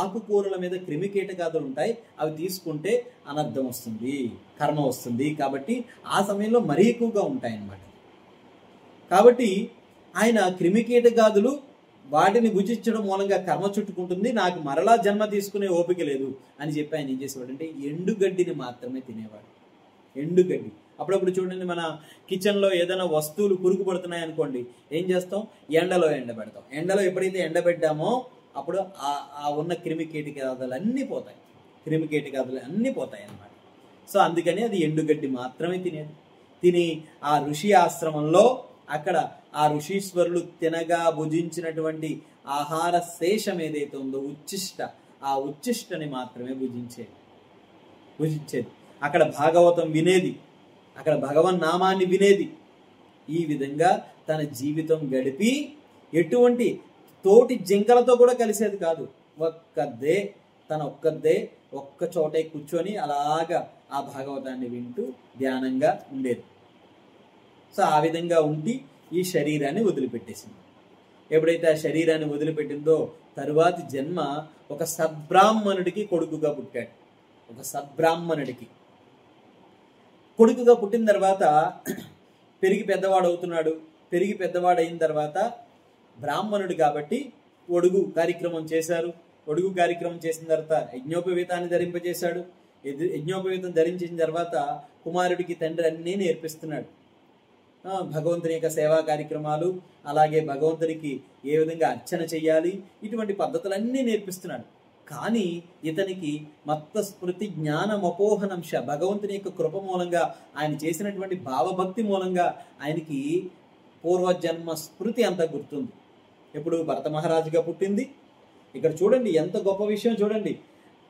ఆకుకూరల మీద క్రిమి కీటకాదులు ఉంటాయి, అవి తీసుకుంటే అనర్థం వస్తుంది, కర్మ వస్తుంది. కాబట్టి ఆ సమయంలో మరీ ఎక్కువగా ఉంటాయి అన్నమాట. కాబట్టి ఆయన క్రిమి కీటకాదులు వాటిని భుజించడం మూలంగా కర్మ చుట్టుకుంటుంది, నాకు మరలా జన్మ తీసుకునే ఓపిక లేదు అని చెప్పి ఆయన ఏం చేసేవాడు అంటే ఎండుగడ్డిని మాత్రమే తినేవాడు. ఎండుగడ్డి. అప్పుడప్పుడు చూడండి, మన కిచెన్లో ఏదైనా వస్తువులు పురుగు పడుతున్నాయి అనుకోండి, ఏం చేస్తాం? ఎండలో ఎండబెడతాం. ఎండలో ఎప్పుడైతే ఎండబెట్టామో అప్పుడు ఆ ఉన్న క్రిమి కీటకాదులు అన్నీ పోతాయి అన్నమాట. సో అందుకని అది ఎండుగడ్డి మాత్రమే తిని ఆ ఋషి ఆశ్రమంలో అక్కడ ఆ ఋషీశ్వరులు తినగా భుజించినటువంటి ఆహార శేషం ఏదైతే ఉందో ఆ ఉచ్చిష్టని మాత్రమే భుజించేది. అక్కడ భాగవతం వినేది, అక్కడ భగవన్ నామాన్ని వినేది. ఈ విధంగా తన జీవితం గడిపి ఎటువంటి తోటి జింకలతో కూడా కలిసేది కాదు. ఒక్క చోటే కూర్చొని అలాగా ఆ భాగవతాన్ని వింటూ ధ్యానంగా ఉండేది. సో ఆ విధంగా ఉండి ఈ శరీరాన్ని వదిలిపెట్టేసింది. ఎప్పుడైతే ఆ శరీరాన్ని వదిలిపెట్టిందో తరువాతి జన్మ ఒక సద్బ్రాహ్మణుడికి కొడుకుగా పుట్టాడు. ఒక సద్బ్రాహ్మణుడికి కొడుకుగా పుట్టిన తర్వాత పెరిగి పెద్దవాడు అవుతున్నాడు. పెరిగి పెద్దవాడు అయిన తర్వాత బ్రాహ్మణుడు కాబట్టి ఒడుగు కార్యక్రమం చేశారు. ఒడుగు కార్యక్రమం చేసిన తర్వాత యజ్ఞోపవీతాన్ని ధరింపజేశాడు. యజ్ఞోపవీతం ధరించిన తర్వాత కుమారుడికి తండ్రి అన్నీ నేర్పిస్తున్నాడు. భగవంతుని యొక్క సేవా కార్యక్రమాలు, అలాగే భగవంతునికి ఏ విధంగా అర్చన చెయ్యాలి, ఇటువంటి పద్ధతులన్నీ నేర్పిస్తున్నాడు. కానీ ఇతనికి మత్త స్మృతి జ్ఞానమపోహనంశ, భగవంతుని యొక్క కృప మూలంగా, ఆయన చేసినటువంటి భావభక్తి మూలంగా ఆయనకి పూర్వజన్మ స్మృతి అంతా గుర్తుంది. ఎప్పుడు భరత మహారాజుగా పుట్టింది. ఇక్కడ చూడండి ఎంత గొప్ప విషయం చూడండి.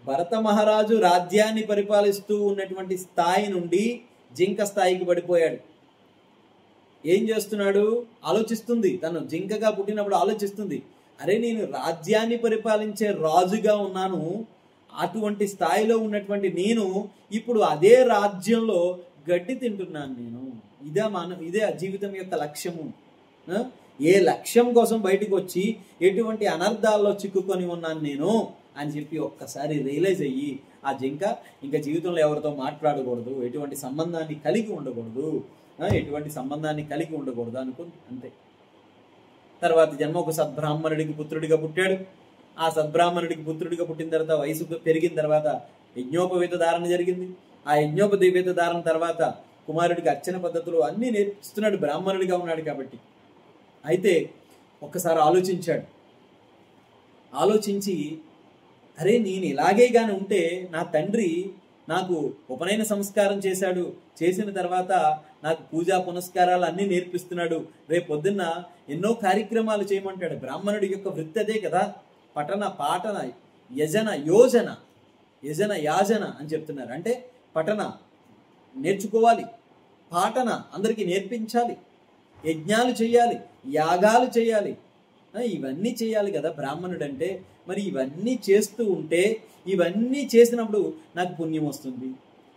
భరత మహారాజు రాజ్యాన్ని పరిపాలిస్తూ ఉన్నటువంటి స్థాయి నుండి జింక స్థాయికి పడిపోయాడు. ఏం చేస్తున్నాడు? ఆలోచిస్తుంది. తను జింకగా పుట్టినప్పుడు ఆలోచిస్తుంది, అరే నేను రాజ్యాన్ని పరిపాలించే రాజుగా ఉన్నాను, అటువంటి స్థాయిలో ఉన్నటువంటి నేను ఇప్పుడు అదే రాజ్యంలో గడ్డి తింటున్నాను. నేను ఇదే జీవితం యొక్క లక్ష్యము. ఏ లక్ష్యం కోసం బయటకు వచ్చి ఎటువంటి అనర్థాల్లో చిక్కుకొని ఉన్నాను నేను అని చెప్పి ఒక్కసారి రియలైజ్ అయ్యి ఆ జింక ఇంకా జీవితంలో ఎవరితో మాట్లాడకూడదు, ఎటువంటి సంబంధాన్ని కలిగి ఉండకూడదు, అనుకుంది. అంతే. తర్వాత జన్మ ఒక సద్బ్రాహ్మణుడికి పుత్రుడిగా పుట్టాడు. ఆ సద్బ్రాహ్మణుడికి పుత్రుడిగా పుట్టిన తర్వాత వయసు పెరిగిన తర్వాత యజ్ఞోపవీత ధారణ జరిగింది. ఆ యజ్ఞోపవీత ధారణ తర్వాత కుమారుడికి అర్చన పద్ధతులు అన్నీ నేర్పిస్తున్నాడు, బ్రాహ్మణుడిగా ఉన్నాడు కాబట్టి. అయితే ఒక్కసారి ఆలోచించి అరే నేను ఇలాగే గాని ఉంటే నా తండ్రి నాకు ఉపనయన సంస్కారం చేశాడు, చేసిన తర్వాత నాకు పూజా పునస్కారాలు అన్నీ నేర్పిస్తున్నాడు, రేపు పొద్దున్న ఎన్నో కార్యక్రమాలు చేయమంటాడు. బ్రాహ్మణుడి యొక్క వృత్తి అదే కదా, పఠన పాఠన యజన యాజన అని చెప్తున్నారు. అంటే పఠన నేర్చుకోవాలి, పాఠన అందరికీ నేర్పించాలి, యజ్ఞాలు చేయాలి, యాగాలు చేయాలి, ఇవన్నీ చేయాలి కదా బ్రాహ్మణుడు అంటే. మరి ఇవన్నీ చేస్తూ ఉంటే, ఇవన్నీ చేసినప్పుడు నాకు పుణ్యం వస్తుంది,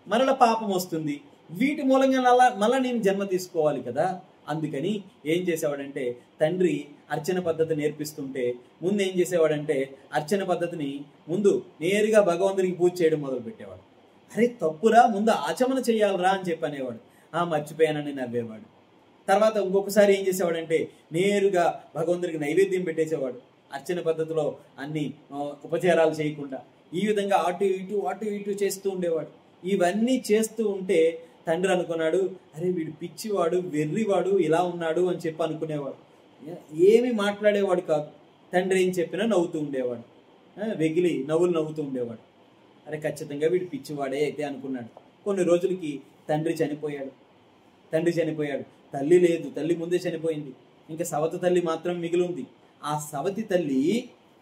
మరల పాపం వస్తుంది, వీటి మూలంగా మళ్ళీ నేను జన్మ తీసుకోవాలి కదా. అందుకని ఏం చేసేవాడంటే తండ్రి అర్చన పద్ధతి నేర్పిస్తుంటే ముందు ఏం చేసేవాడంటే అర్చన పద్ధతిని ముందు నేరుగా భగవంతుడికి పూజ చేయడం మొదలు పెట్టేవాడు. అరే తప్పురా, ముందు ఆచమన చేయాలరా అని చెప్పి అనేవాడు. మర్చిపోయానని నవ్వేవాడు. తర్వాత ఇంకొకసారి ఏం చేసేవాడంటే నేరుగా భగవంతుడికి నైవేద్యం పెట్టేసేవాడు. అర్చన పద్ధతిలో అన్ని ఉపచారాలు చేయకుండా ఈ విధంగా అటు ఇటు చేస్తూ ఉండేవాడు. ఇవన్నీ చేస్తూ ఉంటే తండ్రి అనుకున్నాడు, అరే వీడు పిచ్చివాడు, వెర్రివాడు, ఇలా ఉన్నాడు అని చెప్పి అనుకునేవాడు. ఏమి మాట్లాడేవాడు కాదు. తండ్రి ఏం చెప్పినా నవ్వుతూ ఉండేవాడు, వెగిలి నవ్వుతూ ఉండేవాడు. అరే ఖచ్చితంగా వీడు పిచ్చివాడే అయితే అనుకున్నాడు. కొన్ని రోజులకి తండ్రి చనిపోయాడు. తల్లి లేదు, తల్లి ముందే చనిపోయింది. ఇంకా సవతి తల్లి మాత్రం మిగిలింది. ఆ సవతి తల్లి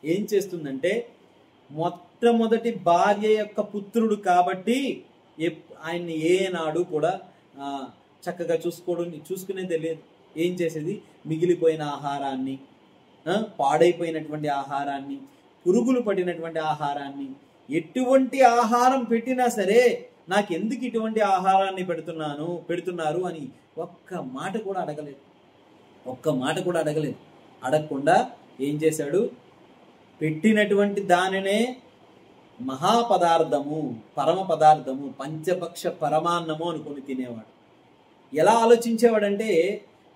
ఏం చేస్తుందంటే మొట్టమొదటి భార్య యొక్క పుత్రుడు కాబట్టి ఆయన్ని ఏనాడు కూడా చక్కగా చూసుకునేదే లేదు. ఏం చేసేది, మిగిలిపోయిన ఆహారాన్ని, పాడైపోయినటువంటి ఆహారాన్ని, పురుగులు పడినటువంటి ఆహారాన్ని, ఎటువంటి ఆహారం పెట్టినా సరే నాకెందుకు ఇటువంటి ఆహారాన్ని పెడుతున్నారు అని ఒక్క మాట కూడా అడగలేదు. అడగకుండా ఏం చేశాడు, పెట్టినటువంటి దానినే మహాపదార్థము, పరమ పదార్థము, పంచపక్ష పరమాన్నము అనుకొని తినేవాడు. ఎలా ఆలోచించేవాడంటే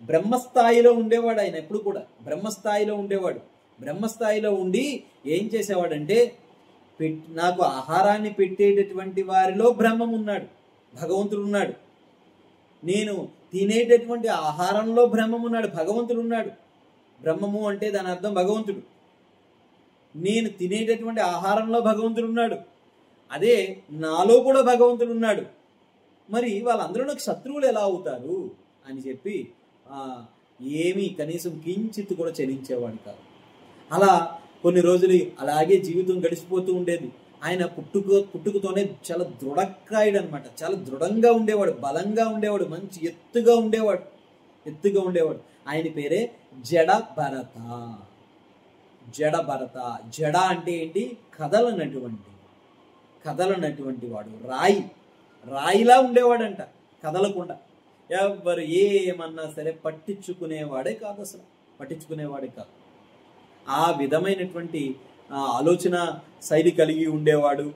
బ్రహ్మస్థాయిలో ఉండేవాడు. ఆయన ఎప్పుడు కూడా బ్రహ్మస్థాయిలో ఉండేవాడు. బ్రహ్మస్థాయిలో ఉండి ఏం చేసేవాడంటే నాకు ఆహారాన్ని పెట్టేటటువంటి వారిలో బ్రహ్మం ఉన్నాడు, భగవంతుడు ఉన్నాడు. నేను తినేటటువంటి ఆహారంలో బ్రహ్మం ఉన్నాడు, భగవంతుడు ఉన్నాడు. బ్రహ్మము అంటే దాని అర్థం భగవంతుడు. నేను తినేటటువంటి ఆహారంలో భగవంతుడు ఉన్నాడు, అదే నాలో కూడా భగవంతుడు ఉన్నాడు. మరి వాళ్ళందరూ నాకు శత్రువులు ఎలా అవుతారు అని చెప్పి ఏమీ కనీసం కించిత్ కూడా చెల్లించేవాడు కాదు. అలా కొన్ని రోజులు అలాగే జీవితం గడిచిపోతూ ఉండేది. ఆయన పుట్టుకతోనే చాలా దృఢకాయుడు అనమాట. చాలా దృఢంగా ఉండేవాడు, బలంగా ఉండేవాడు, మంచి ఎత్తుగా ఉండేవాడు. ఆయన పేరే జడ భరత. జడ అంటే ఏంటి? కదలనటువంటి వాడు, రాయి. రాయిలా ఉండేవాడంట, కదలకుండా. ఎవరు ఏమన్నా సరే పట్టించుకునేవాడే కాదు, అసలు పట్టించుకునేవాడే కాదు. ఆ విధమైనటువంటి ఆలోచన శైలి కలిగి ఉండేవాడు.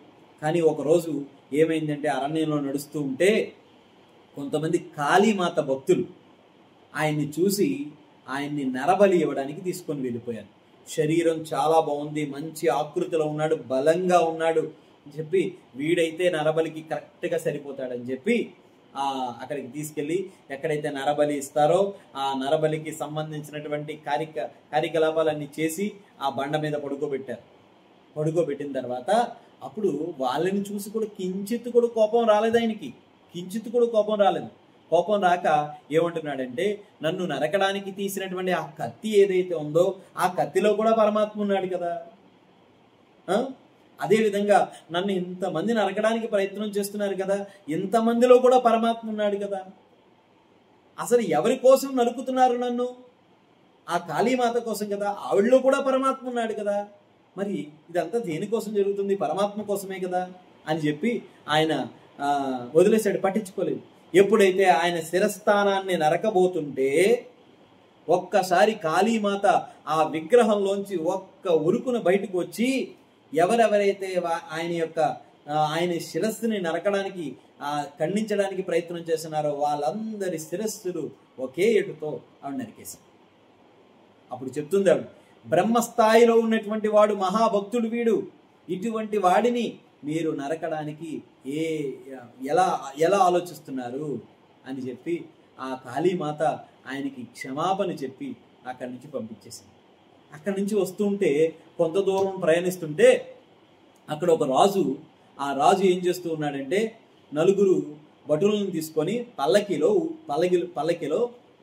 కానీ ఒకరోజు ఏమైందంటే, అరణ్యంలో నడుస్తూ ఉంటే కొంతమంది కాళీమాత భక్తులు ఆయన్ని చూసి ఆయన్ని నరబలి ఇవ్వడానికి తీసుకొని వెళ్ళిపోయారు. శరీరం చాలా బాగుంది, మంచి ఆకృతిలో ఉన్నాడు, బలంగా ఉన్నాడు అని చెప్పి, వీడైతే నరబలికి కరెక్ట్గా సరిపోతాడని చెప్పి అక్కడికి తీసుకెళ్ళి ఎక్కడైతే నరబలి ఇస్తారో ఆ నరబలికి సంబంధించినటువంటి కార్యకలాపాలన్నీ చేసి ఆ బండ మీద పడుకోబెట్టారు. పడుకోబెట్టిన తర్వాత అప్పుడు వాళ్ళని చూసి కూడా కించిత్ కూడా కోపం రాలేదు ఆయనకి, కించిత్ కూడా కోపం రాలేదు. కోపం రాక ఏమంటున్నాడంటే, నన్ను నరకడానికి తీసినటువంటి ఆ కత్తి ఏదైతే ఉందో ఆ కత్తిలో కూడా పరమాత్మ ఉన్నాడు కదా, అదేవిధంగా నన్ను ఇంతమంది నరకడానికి ప్రయత్నం చేస్తున్నారు కదా, ఇంతమందిలో కూడా పరమాత్మ ఉన్నాడు కదా, అసలు ఎవరి కోసం నరుకుతున్నారు నన్ను? ఆ కాళీమాత కోసం కదా, ఆవిడలో కూడా పరమాత్మ ఉన్నాడు కదా, మరి ఇదంతా దేనికోసం జరుగుతుంది? పరమాత్మ కోసమే కదా అని చెప్పి ఆయన వదిలేశాడు, పట్టించుకోలేదు. ఎప్పుడైతే ఆయన శిరస్థానాన్ని నరకబోతుంటే ఒక్కసారి కాళీమాత ఆ విగ్రహంలోంచి ఒక్క ఉరుకున బయటకు వచ్చి ఎవరెవరైతే ఆయన శిరస్సుని నరకడానికి ఖండించడానికి ప్రయత్నం చేస్తున్నారో వాళ్ళందరి శిరస్సులు ఒకే ఎటుతో ఆవిడ నరికేశారు. అప్పుడు చెప్తుంది ఆవిడ, బ్రహ్మస్థాయిలో ఉన్నటువంటి వాడు మహాభక్తుడు వీడు, ఇటువంటి వాడిని మీరు నరకడానికి ఎలా ఆలోచిస్తున్నారు అని చెప్పి ఆ కాళీమాత ఆయనకి క్షమాపణ చెప్పి అక్కడి నుంచి పంపించేసింది. అక్కడి నుంచి వస్తుంటే కొంత దూరం ప్రయాణిస్తుంటే అక్కడ ఒక రాజు, ఆ రాజు ఏం చేస్తూ ఉన్నాడంటే, నలుగురు భటులను తీసుకొని పల్లకిలో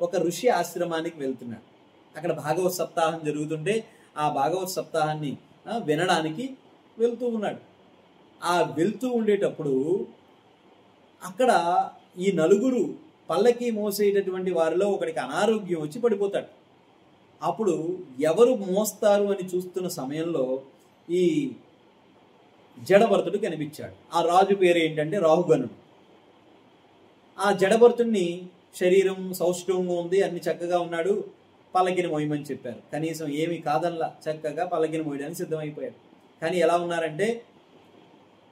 ఒక ఋషి ఆశ్రమానికి వెళ్తున్నాడు. అక్కడ భాగవత సప్తాహం జరుగుతుంటే ఆ భాగవత సప్తాహాన్ని వినడానికి వెళ్తూ ఉన్నాడు. ఆ వెళ్తూ ఉండేటప్పుడు అక్కడ ఈ నలుగురు పల్లకి మోసేటటువంటి వారిలో ఒకడికి అనారోగ్యం వచ్చి పడిపోతాడు. అప్పుడు ఎవరు మోస్తారు అని చూస్తున్న సమయంలో ఈ జడభరతుడు కనిపించాడు. ఆ రాజు పేరు ఏంటంటే రాహుగణుడు. ఆ జడభరతుడిని శరీరం సౌష్ఠవంగా ఉంది, అన్ని చక్కగా ఉన్నాడు, పల్లకిని మోయమని చెప్పారు. కనీసం ఏమి కాదనలా, చక్కగా పల్లకిని మోయడానికి సిద్ధమైపోయాడు. కానీ ఎలా ఉన్నారంటే,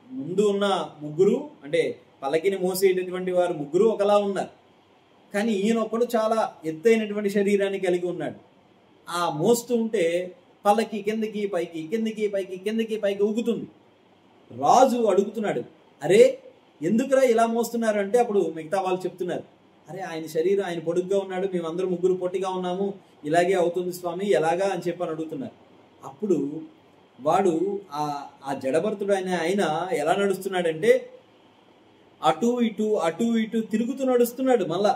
ముందు ఉన్న ముగ్గురు అంటే పల్లకిని మోసేటటువంటి వారు ముగ్గురు ఒకలా ఉన్నారు, కానీ ఈయనొక్కడు చాలా ఎత్తైనటువంటి శరీరాన్ని కలిగి ఉన్నాడు. ఆ మోస్తూ ఉంటే పల్లకి కిందకి పైకి కిందకి పైకి కిందకి పైకి ఊగుతుంది. రాజు అడుగుతున్నాడు, అరే ఎందుకురా ఇలా మోస్తున్నారు అంటే అప్పుడు మిగతా వాళ్ళు చెప్తున్నారు, అరే ఆయన శరీరం, ఆయన పొడుగ్గా ఉన్నాడు, మేమందరూ ముగ్గురు పొట్టిగా ఉన్నాము, ఇలాగే అవుతుంది స్వామి, ఎలాగా అని చెప్పని అడుగుతున్నారు. అప్పుడు వాడు ఆ జడభరతుడు ఆయన ఎలా నడుస్తున్నాడంటే అటు ఇటు తిరుగుతూ నడుస్తున్నాడు. మళ్ళా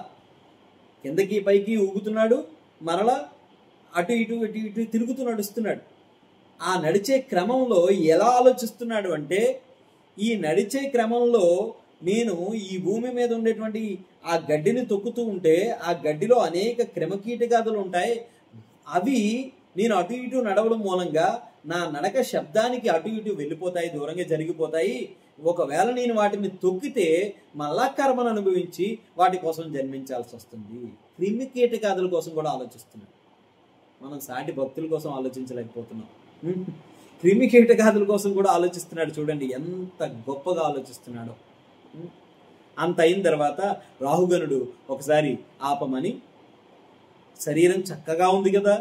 కిందకి పైకి ఊగుతున్నాడు, మరలా అటు ఇటు తిరుగుతూ నడుస్తున్నాడు. ఆ నడిచే క్రమంలో ఎలా ఆలోచిస్తున్నాడు అంటే, ఈ నడిచే క్రమంలో నేను ఈ భూమి మీద ఉండేటువంటి ఆ గడ్డిని తొక్కుతూ ఉంటే ఆ గడ్డిలో అనేక క్రిమకీటకాదులు ఉంటాయి, అవి నేను అటు ఇటు నడవడం మూలంగా నా నడక శబ్దానికి అటు ఇటు వెళ్ళిపోతాయి, దూరంగా జరిగిపోతాయి. ఒకవేళ నేను వాటిని తొక్కితే మళ్ళా కర్మను అనుభవించి వాటి కోసం జన్మించాల్సి వస్తుంది. క్రిమి కీటకాదుల కోసం కూడా ఆలోచిస్తున్నాడు. మనం సాటి భక్తుల కోసం ఆలోచించలేకపోతున్నాం, క్రిమి కీటకాదుల కోసం కూడా ఆలోచిస్తున్నాడు. చూడండి ఎంత గొప్పగా ఆలోచిస్తున్నాడో. అంత అయిన తర్వాత రాహుగణుడు ఒకసారి ఆపమని, శరీరం చక్కగా ఉంది కదా,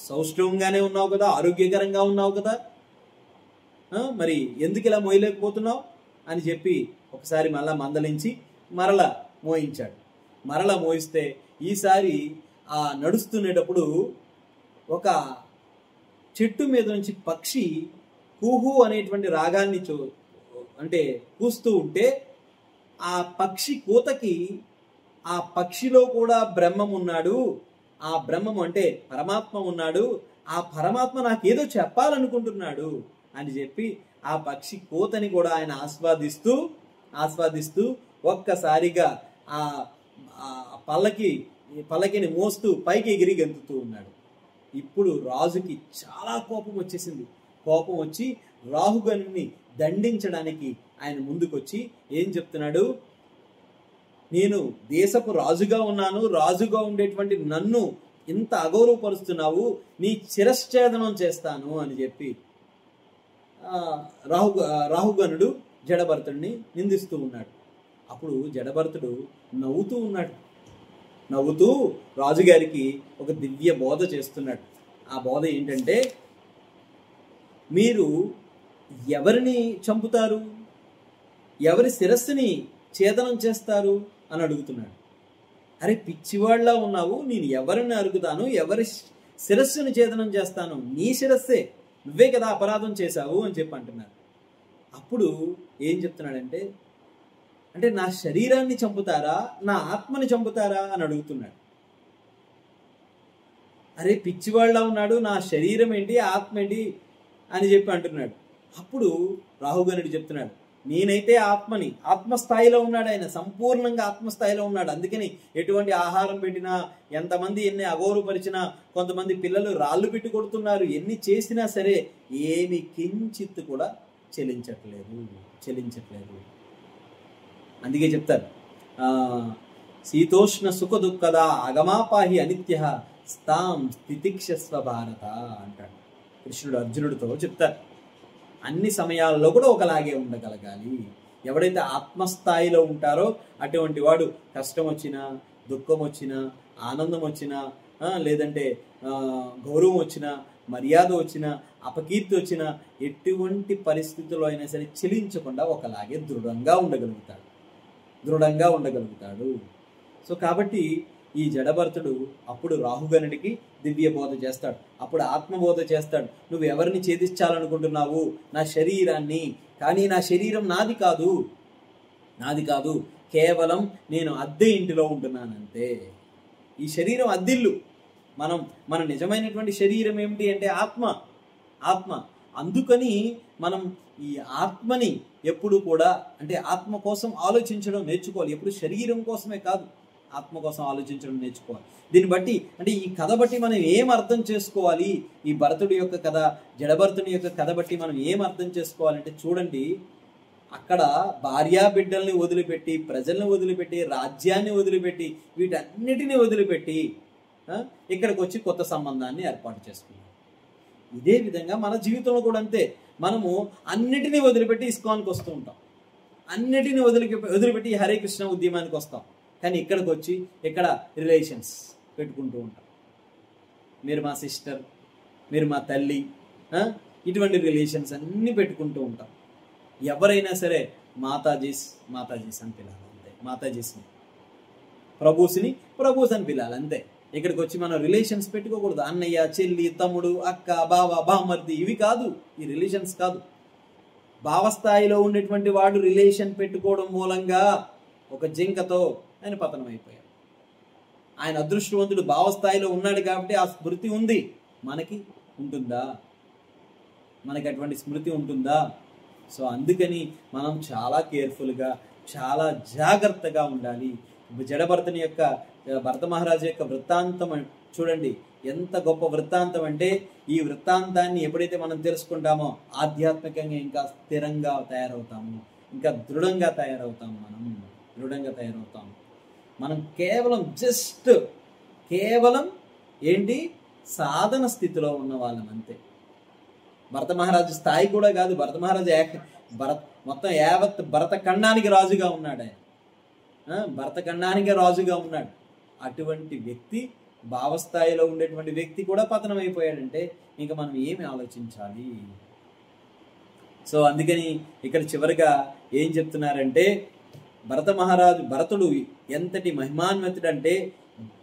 సౌష్ఠవంగానే ఉన్నావు కదా, ఆరోగ్యకరంగా ఉన్నావు కదా, మరి ఎందుకు ఇలా మోయలేకపోతున్నావు అని చెప్పి ఒకసారి మళ్ళా మందలించి మరలా మోయించాడు. మరలా మోయిస్తే ఈసారి ఆ నడుస్తునేటప్పుడు ఒక చెట్టు మీద నుంచి పక్షి కూహు అనేటువంటి రాగాన్ని అంటే కూస్తూ ఉంటే ఆ పక్షి కూతకి ఆ పక్షిలో కూడా బ్రహ్మం ఉన్నాడు, ఆ బ్రహ్మం అంటే పరమాత్మ ఉన్నాడు, ఆ పరమాత్మ నాకేదో చెప్పాలనుకుంటున్నాడు అని చెప్పి ఆ పక్షి కోతని కూడా ఆయన ఆస్వాదిస్తూ ఒక్కసారిగా ఆ పల్లకిని మోస్తూ పైకి ఎగిరి గెంతుతూ ఉన్నాడు. ఇప్పుడు రాజుకి చాలా కోపం వచ్చేసింది. కోపం వచ్చి రాహుగణుని దండించడానికి ఆయన ముందుకొచ్చి ఏం చెప్తున్నాడు? నేను దేశపు రాజుగా ఉన్నాను, రాజుగా ఉండేటువంటి నన్ను ఇంత అగౌరవపరుస్తున్నావు, నీ శిరశ్ఛేదనం చేస్తాను అని చెప్పి రాహుగణుడు జడభరతుడిని నిందిస్తూ ఉన్నాడు. అప్పుడు జడభరతుడు నవ్వుతూ ఉన్నాడు. నవ్వుతూ రాజుగారికి ఒక దివ్య బోధ చేస్తున్నాడు. ఆ బోధ ఏంటంటే, మీరు ఎవరిని చంపుతారు, ఎవరి శిరస్సుని ఛేదనం చేస్తారు అని అడుగుతున్నాడు. అరే పిచ్చివాళ్ళ ఉన్నావు, నేను ఎవరిని అరుగుతాను, ఎవరి శిరస్సుని ఛేదనం చేస్తాను, నీ శిరస్సే, నువ్వే కదా అపరాధం చేశావు అని చెప్పి అంటున్నారు. అప్పుడు ఏం చెప్తున్నాడంటే, అంటే నా శరీరాన్ని చంపుతారా, నా ఆత్మని చంపుతారా అని అడుగుతున్నాడు. అరే పిచ్చివాళ్ళ ఉన్నాడు, నా శరీరం ఏంటి, ఆత్మ ఏంటి అని చెప్పి అంటున్నాడు. అప్పుడు రాహుగణుడు చెప్తున్నాడు, నేనైతే ఆత్మని, ఆత్మస్థాయిలో ఉన్నాడు ఆయన, సంపూర్ణంగా ఆత్మస్థాయిలో ఉన్నాడు. అందుకని ఎటువంటి ఆహారం పెట్టినా, ఎంతమంది ఎన్ని అగౌరవపరిచినా, కొంతమంది పిల్లలు రాళ్ళు పెట్టి కొడుతున్నారు, ఎన్ని చేసినా సరే ఏమి కించిత్ కూడా చెలించట్లేదు. అందుకే చెప్తారు, శీతోష్ణ సుఖ దుఃఖద అగమాపాహి అనిత్య స్థాం స్థితిక్షస్వ భారత అంటాడు కృష్ణుడు అర్జునుడితో చెప్తారు. అన్ని సమయాల్లో కూడా ఒకలాగే ఉండగలగాలి. ఎవడైతే ఆత్మస్థాయిలో ఉంటారో అటువంటి వాడు కష్టం వచ్చినా, దుఃఖం వచ్చినా, ఆనందం వచ్చినా, లేదంటే గౌరవం వచ్చినా, మర్యాద వచ్చినా, అపకీర్తి వచ్చినా, ఎటువంటి పరిస్థితుల్లో అయినా సరే చెలించకుండా ఒకలాగే దృఢంగా ఉండగలుగుతాడు. సో కాబట్టి ఈ జడభరతుడు అప్పుడు రాహుగణుడికి దివ్య బోధ చేస్తాడు, అప్పుడు ఆత్మబోధ చేస్తాడు. నువ్వు ఎవరిని ఛేదించాలనుకుంటున్నావు? నా శరీరాన్ని. కానీ నా శరీరం నాది కాదు, కేవలం నేను అద్దె ఇంటిలో ఉంటున్నానంతే. ఈ శరీరం అద్దిల్లు. మన నిజమైనటువంటి శరీరం ఏమిటి అంటే ఆత్మ. అందుకని మనం ఈ ఆత్మని ఎప్పుడు కూడా, అంటే ఆత్మ కోసం ఆలోచించడం నేర్చుకోవాలి. ఎప్పుడు శరీరం కోసమే కాదు, ఆత్మ కోసం ఆలోచించడం నేర్చుకోవాలి. దీన్ని బట్టి, అంటే ఈ కథ బట్టి మనం ఏం అర్థం చేసుకోవాలి? ఈ భరతుడి యొక్క కథ, జడభరతుని యొక్క కథ బట్టి మనం ఏం అర్థం చేసుకోవాలంటే, చూడండి, అక్కడ భార్యా బిడ్డల్ని వదిలిపెట్టి, ప్రజల్ని వదిలిపెట్టి, రాజ్యాన్ని వదిలిపెట్టి, వీటన్నిటిని వదిలిపెట్టి ఇక్కడికి వచ్చి కొత్త సంబంధాన్ని ఏర్పాటు చేసుకున్నాం. ఇదే విధంగా మన జీవితంలో కూడా అంతే. మనము అన్నిటినీ వదిలిపెట్టి ఇస్కాన్కి వస్తూ ఉంటాం, అన్నిటినీ వదిలిపెట్టి హరే కృష్ణ ఉద్యమానికి వస్తాం. కానీ ఇక్కడికి వచ్చి ఇక్కడ రిలేషన్స్ పెట్టుకుంటూ ఉంటాం. మీరు మా సిస్టర్, మీరు మా తల్లి, ఇటువంటి రిలేషన్స్ అన్నీ పెట్టుకుంటూ ఉంటాం. ఎవరైనా సరే మాతాజీస్ అని పిలాలి అంతే, మాతాజీస్ని, ప్రభుస్ అని పిలాలి అంతే. ఇక్కడికి వచ్చి మనం రిలేషన్స్ పెట్టుకోకూడదు. అన్నయ్య, చెల్లి, తమ్ముడు, అక్క, బావ, బామర్ది, ఇవి కాదు, ఈ రిలేషన్స్ కాదు. భావస్థాయిలో ఉండేటువంటి వాడు రిలేషన్ పెట్టుకోవడం మూలంగా ఒక జింకతో ఆయన పతనం అయిపోయాడు. ఆయన అదృష్టవంతుడు, భావస్థాయిలో ఉన్నాడు కాబట్టి ఆ స్మృతి ఉంది. మనకి ఉంటుందా? మనకి అటువంటి స్మృతి ఉంటుందా? సో అందుకని మనం చాలా కేర్ఫుల్గా, చాలా జాగ్రత్తగా ఉండాలి. జడభరతుని యొక్క, భరత మహారాజు యొక్క వృత్తాంతం చూడండి, ఎంత గొప్ప వృత్తాంతం అంటే, ఈ వృత్తాంతాన్ని ఎప్పుడైతే మనం తెలుసుకుంటామో ఆధ్యాత్మికంగా ఇంకా స్థిరంగా తయారవుతాము, ఇంకా దృఢంగా తయారవుతాము. మనం కేవలం ఏంటి, సాధన స్థితిలో ఉన్న వాళ్ళం అంతే. భరత మహారాజు స్థాయి కూడా కాదు. భరత మహారాజు మొత్తం యావత్ భరత ఖండానికి రాజుగా ఉన్నాడు. ఆయన భరత ఖండానికి రాజుగా ఉన్నాడు. అటువంటి వ్యక్తి, భావస్థాయిలో ఉండేటువంటి వ్యక్తి కూడా పతనం అయిపోయాడంటే ఇంకా మనం ఏమి ఆలోచించాలి? సో అందుకని ఇక్కడ చివరిగా ఏం చెప్తున్నారంటే, భరతుడు ఎంతటి మహిమాన్వితుడంటే,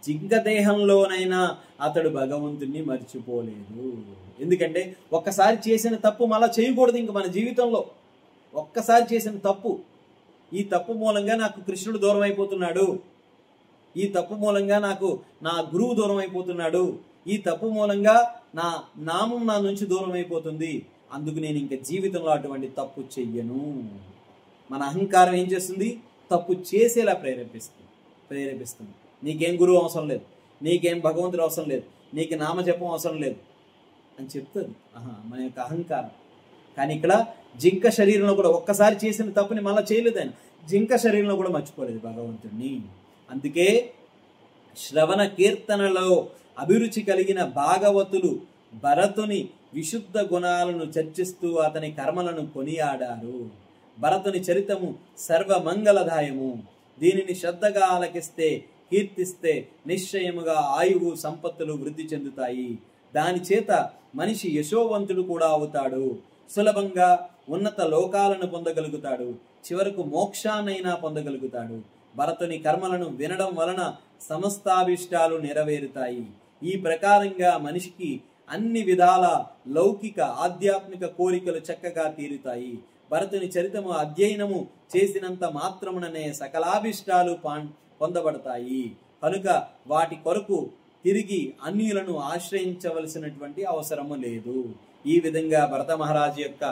జింక దేహంలోనైనా అతడు భగవంతుణ్ణి మర్చిపోలేదు. ఎందుకంటే ఒక్కసారి చేసిన తప్పు మళ్ళా చేయకూడదు. ఇంక మన జీవితంలో ఒక్కసారి చేసిన తప్పు, ఈ తప్పు మూలంగా నాకు కృష్ణుడు దూరం అయిపోతున్నాడు, ఈ తప్పు మూలంగా నాకు నా గురువు దూరం అయిపోతున్నాడు, ఈ తప్పు మూలంగా నా నామం నా నుంచి దూరం అయిపోతుంది, అందుకు నేను ఇంకా జీవితంలో అటువంటి తప్పు చెయ్యను. మన అహంకారం ఏం చేస్తుంది? తప్పు చేసేలా ప్రేరేపిస్తుంది. నీకేం గురువు అవసరం లేదు, నీకేం భగవంతుడు అవసరం లేదు, నీకు నామజపం అవసరం లేదు అని చెప్తుంది మన యొక్క అహంకారం. కానీ ఇక్కడ జింక శరీరంలో కూడా ఒక్కసారి చేసిన తప్పుని మళ్ళీ చేయలేదు ఆయన. జింక శరీరంలో కూడా మర్చిపోలేదు భగవంతుడిని. అందుకే శ్రవణ కీర్తనలో అభిరుచి కలిగిన భాగవతులు భరతుని విశుద్ధ గుణాలను చర్చిస్తూ అతని కర్మలను కొనియాడారు. భరతుని చరితము సర్వమంగళదాయము. దీనిని శ్రద్ధగా ఆలకిస్తే, కీర్తిస్తే నిశ్చయముగా ఆయువు సంపత్తులు వృద్ధి చెందుతాయి. దాని చేత మనిషి యశోవంతుడు కూడా అవుతాడు. సులభంగా ఉన్నత లోకాలను పొందగలుగుతాడు. చివరకు మోక్షాన్నైనా పొందగలుగుతాడు. భరతుని కర్మలను వినడం వలన సమస్తాభిష్టాలు నెరవేరుతాయి. ఈ ప్రకారంగా మనిషికి అన్ని విధాల లౌకిక ఆధ్యాత్మిక కోరికలు చక్కగా తీరుతాయి. భరతుని చరితము అధ్యయనము చేసినంత మాత్రముననే సకలాభిష్టాలు పొందబడతాయి. కనుక వాటి కొరకు తిరిగి అన్యులను ఆశ్రయించవలసినటువంటి అవసరము లేదు. ఈ విధంగా భరత మహారాజు యొక్క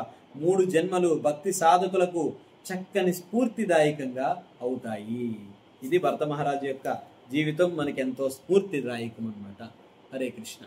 3 జన్మలు భక్తి సాధకులకు చక్కని స్ఫూర్తిదాయకంగా అవుతాయి. ఇది భరత మహారాజు యొక్క జీవితం మనకెంతో స్ఫూర్తిదాయకం అన్నమాట. హరే కృష్ణ.